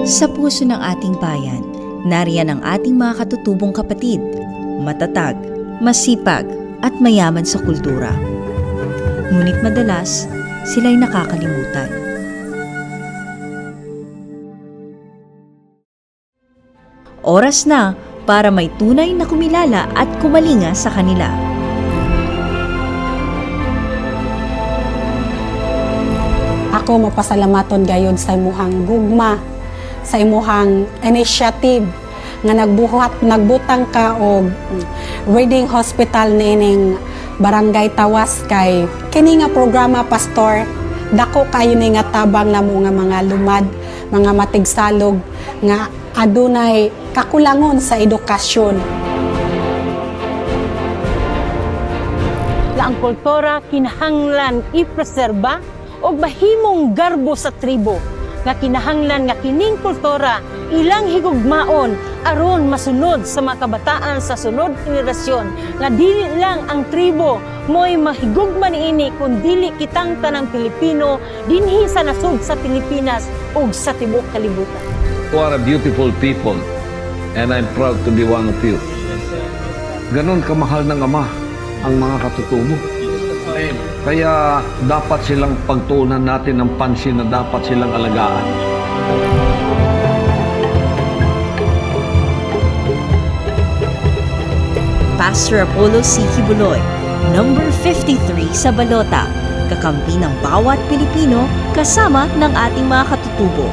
Sa puso ng ating bayan, nariyan ang ating mga katutubong kapatid, matatag, masipag at mayaman sa kultura. Ngunit madalas, sila'y nakakalimutan. Oras na para may tunay na kumilala at kumalinga sa kanila. Ako mapasalamaton gayud sa imuhang gugma, sa imuhang initiative nga nagbutang ka og reading hospital nining Barangay Tawas kay kini nga programa pastor dako kayo ni nga tabang namo nga mga lumad, mga matigsalog nga adunay kakulangon sa edukasyon. Ang kultura kinahanglan ipreserba o bahimong garbo sa tribo nga kinahanglan nga kining kultura ilang higugmaon aron masunod sa mga kabataan sa sunod henerasyon nga dili lang ang tribo mo'y mahigugma niini kun dili kitang tanang Pilipino dinhi sa nasud sa Pilipinas ug sa tibuok kalibutan. You are a beautiful people and I'm proud to be one of you. Ganon kamahal ng Ama ang mga katutubo. Kaya dapat silang pagtuunan natin ng pansin na dapat silang alagaan. Pastor Apollo C. Kibuloy, number 53 sa Balota, kakampi ng bawat Pilipino kasama ng ating mga katutubo.